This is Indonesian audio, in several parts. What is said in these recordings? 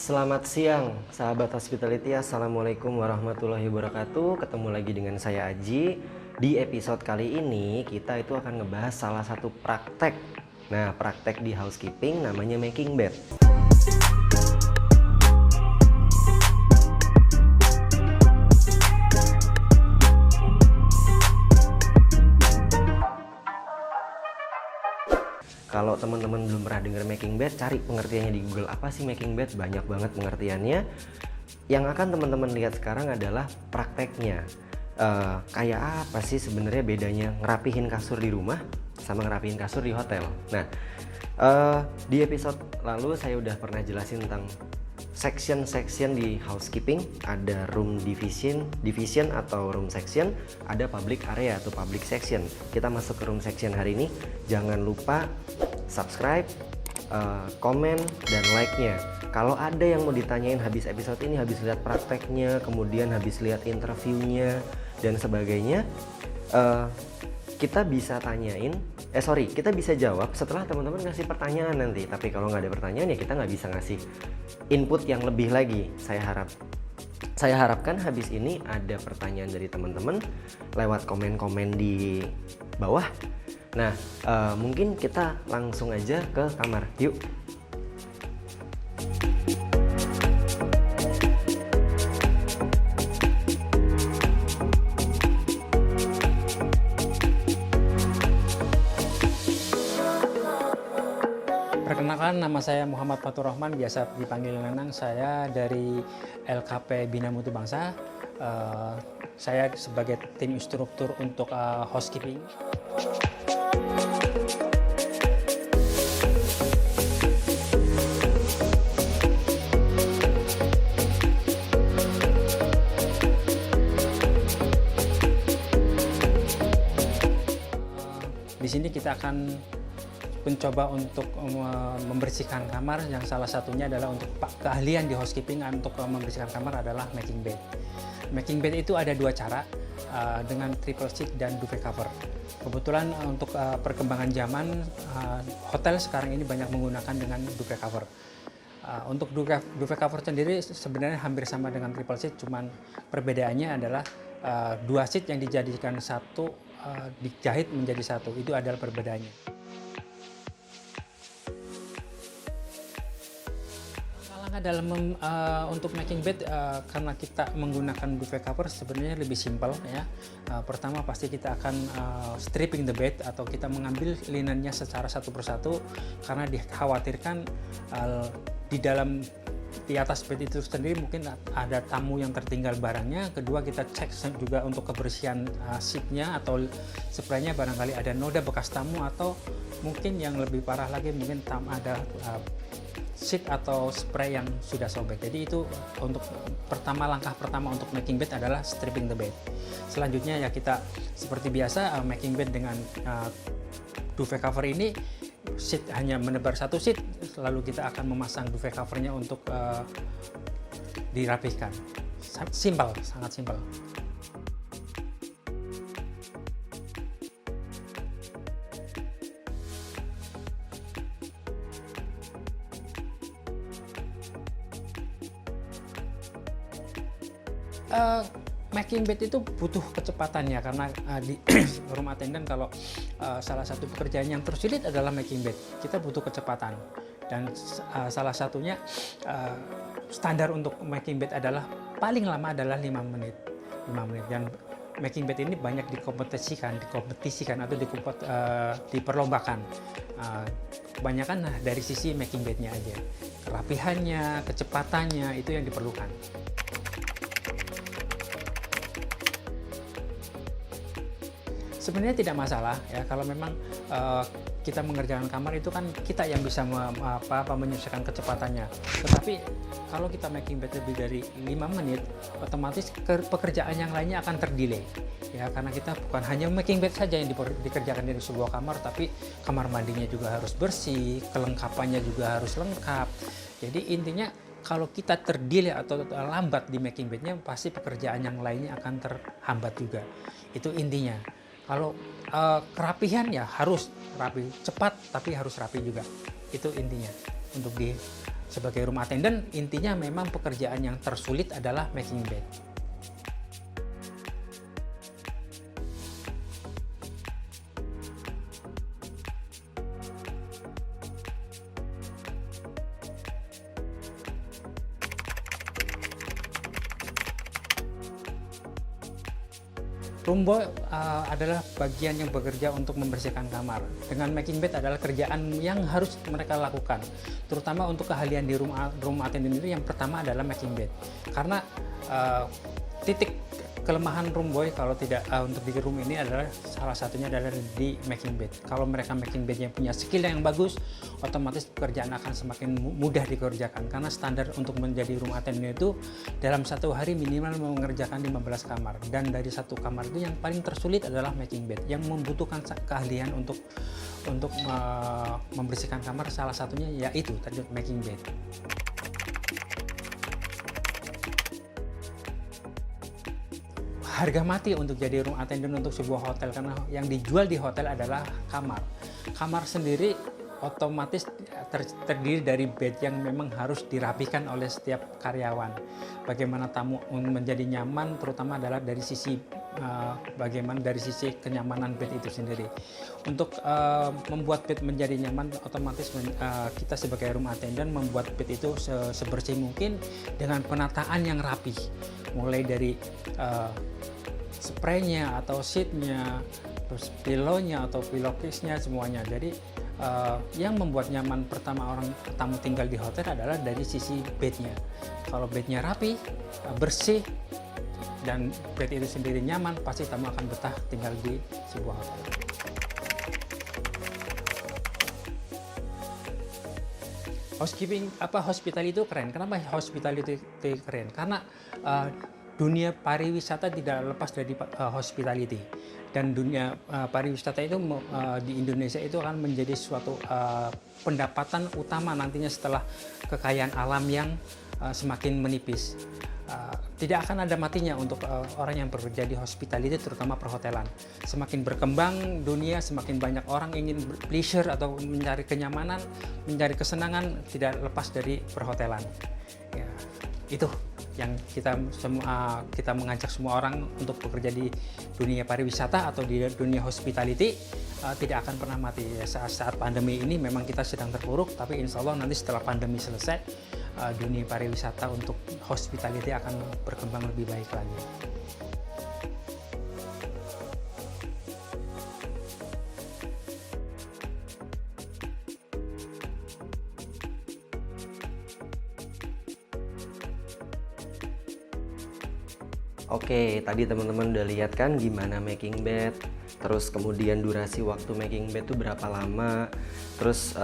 Selamat siang, sahabat hospitality. Assalamualaikum warahmatullahi wabarakatuh. Ketemu lagi dengan saya Aji. Di episode kali ini kita itu akan ngebahas salah satu praktek. Nah, praktek di housekeeping namanya making bed. Kalau teman-teman belum pernah dengar making bed, cari pengertiannya di Google. Apa sih making bed? Banyak banget pengertiannya. Yang akan teman-teman lihat sekarang adalah prakteknya. Kayak apa sih sebenarnya bedanya ngerapihin kasur di rumah sama ngerapihin kasur di hotel? Nah, di episode lalu saya udah pernah jelasin tentang section di housekeeping. Ada room division atau room section, ada public area atau public section. Kita masuk ke room section hari ini. Jangan lupa subscribe, komen, dan like-nya. Kalau ada yang mau ditanyain habis episode ini, habis lihat prakteknya, kemudian habis lihat interviewnya dan sebagainya, kita bisa kita bisa jawab setelah teman-teman ngasih pertanyaan nanti. Tapi kalau nggak ada pertanyaan ya kita nggak bisa ngasih input yang lebih lagi. Saya harapkan habis ini ada pertanyaan dari teman-teman lewat komen-komen di bawah. Nah, mungkin kita langsung aja ke kamar. Yuk. Perkenalkan, nama saya Muhammad Fatur Rahman, biasa dipanggil Nenang. Saya dari LKP Bina Mutu Bangsa. Saya sebagai tim instruktur untuk housekeeping. Di sini kita akan mencoba untuk membersihkan kamar, yang salah satunya adalah untuk keahlian di housekeeping untuk membersihkan kamar adalah making bed. Making bed itu ada dua cara, dengan triple sheet dan duvet cover. Kebetulan untuk perkembangan zaman, hotel sekarang ini banyak menggunakan dengan duvet cover. Untuk duvet cover sendiri sebenarnya hampir sama dengan triple sheet, cuman perbedaannya adalah dua sheet yang dijadikan satu dijahit menjadi satu. Itu adalah perbedaannya. Dalam untuk making bed, karena kita menggunakan duvet cover sebenarnya lebih simpel ya. Pertama pasti kita akan stripping the bed atau kita mengambil linennya secara satu persatu, karena dikhawatirkan di atas bed itu sendiri mungkin ada tamu yang tertinggal barangnya. Kedua, kita cek juga untuk kebersihan sheetnya atau spraynya, barangkali ada noda bekas tamu, atau mungkin yang lebih parah lagi mungkin ada sheet atau spray yang sudah sobek. Jadi itu untuk langkah pertama untuk making bed adalah stripping the bed. Selanjutnya ya kita seperti biasa making bed dengan duvet cover ini. Sheet hanya menebar satu sheet, lalu kita akan memasang duvet covernya untuk dirapihkan. Simpel, sangat simpel. Making bed itu butuh kecepatan ya, karena di room attendant kalau salah satu pekerjaan yang tersulit adalah making bed, kita butuh kecepatan. Dan salah satunya standar untuk making bed adalah paling lama adalah 5 menit. Dan making bed ini banyak dikompetisikan atau diperlombakan. Kebanyakan dari sisi making bednya aja, kerapihannya, kecepatannya itu yang diperlukan. Sebenarnya tidak masalah ya, kalau memang kita mengerjakan kamar itu kan kita yang bisa menyesuaikan kecepatannya. Tetapi kalau kita making bed lebih dari 5 menit, otomatis pekerjaan yang lainnya akan terdelay ya, karena kita bukan hanya making bed saja yang dikerjakan di sebuah kamar, tapi kamar mandinya juga harus bersih, kelengkapannya juga harus lengkap. Jadi intinya kalau kita terdelay atau lambat di making bednya, pasti pekerjaan yang lainnya akan terhambat juga. Itu intinya. Kalau kerapihan ya harus rapi, cepat tapi harus rapi juga. Itu intinya untuk di sebagai room attendant, intinya memang pekerjaan yang tersulit adalah making bed. Room boy adalah bagian yang bekerja untuk membersihkan kamar. Dengan making bed adalah kerjaan yang harus mereka lakukan. Terutama untuk keahlian di room attendant itu, yang pertama adalah making bed. Karena titik kelemahan room boy kalau tidak untuk di room ini adalah salah satunya adalah di making bed. Kalau mereka making bednya punya skill yang bagus, otomatis pekerjaan akan semakin mudah dikerjakan. Karena standar untuk menjadi room attendant itu dalam satu hari minimal mengerjakan 15 kamar, dan dari satu kamar itu yang paling tersulit adalah making bed, yang membutuhkan keahlian untuk membersihkan kamar. Salah satunya yaitu tadi making bed. Harga mati untuk jadi room attendant untuk sebuah hotel, karena yang dijual di hotel adalah kamar. Kamar sendiri otomatis terdiri dari bed yang memang harus dirapikan oleh setiap karyawan. Bagaimana tamu menjadi nyaman, terutama adalah dari sisi bagaimana dari sisi kenyamanan bed itu sendiri. Untuk membuat bed menjadi nyaman, otomatis kita sebagai room attendant membuat bed itu sebersih mungkin dengan penataan yang rapi, mulai dari spraynya atau sheetnya, terus pillownya atau pillowcase-nya, semuanya. Jadi yang membuat nyaman pertama orang tamu tinggal di hotel adalah dari sisi bednya. Kalau bednya rapi, bersih, dan bed itu sendiri nyaman, pasti tamu akan betah tinggal di sebuah hotel. Hospitality itu keren. Kenapa hospitality itu keren? Karena dunia pariwisata tidak lepas dari hospitality, dan dunia pariwisata itu di Indonesia itu akan menjadi suatu pendapatan utama nantinya setelah kekayaan alam yang semakin menipis. Tidak akan ada matinya untuk orang yang bekerja di hospitality, terutama perhotelan. Semakin berkembang dunia, semakin banyak orang ingin pleasure atau mencari kenyamanan, mencari kesenangan, tidak lepas dari perhotelan. Ya, itu yang kita mengajak semua orang untuk bekerja di dunia pariwisata atau di dunia hospitality, tidak akan pernah mati. Saat pandemi ini memang kita sedang terpuruk, tapi insya Allah nanti setelah pandemi selesai, dunia pariwisata untuk hospitality akan berkembang lebih baik lagi. Oke, tadi teman-teman udah lihat kan gimana making bed, terus kemudian durasi waktu making bed itu berapa lama, terus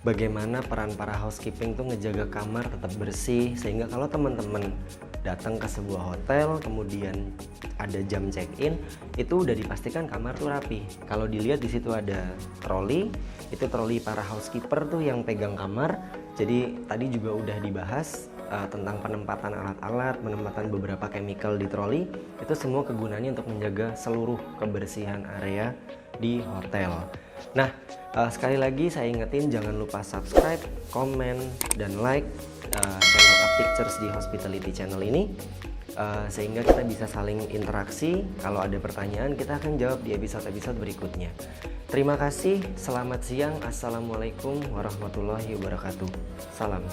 bagaimana peran para housekeeping tuh ngejaga kamar tetap bersih, sehingga kalau teman-teman datang ke sebuah hotel kemudian ada jam check-in, itu udah dipastikan kamar tuh rapi. Kalau dilihat di situ ada troli, itu troli para housekeeper tuh yang pegang kamar. Jadi tadi juga udah dibahas tentang penempatan alat-alat, penempatan beberapa chemical di troli. Itu semua kegunaannya untuk menjaga seluruh kebersihan area di hotel. Nah, sekali lagi saya ingetin jangan lupa subscribe, komen, dan like channel Up Pictures di Hospitality Channel ini, sehingga kita bisa saling interaksi. Kalau ada pertanyaan kita akan jawab di episode-episode berikutnya. Terima kasih, selamat siang, assalamualaikum warahmatullahi wabarakatuh. Salam.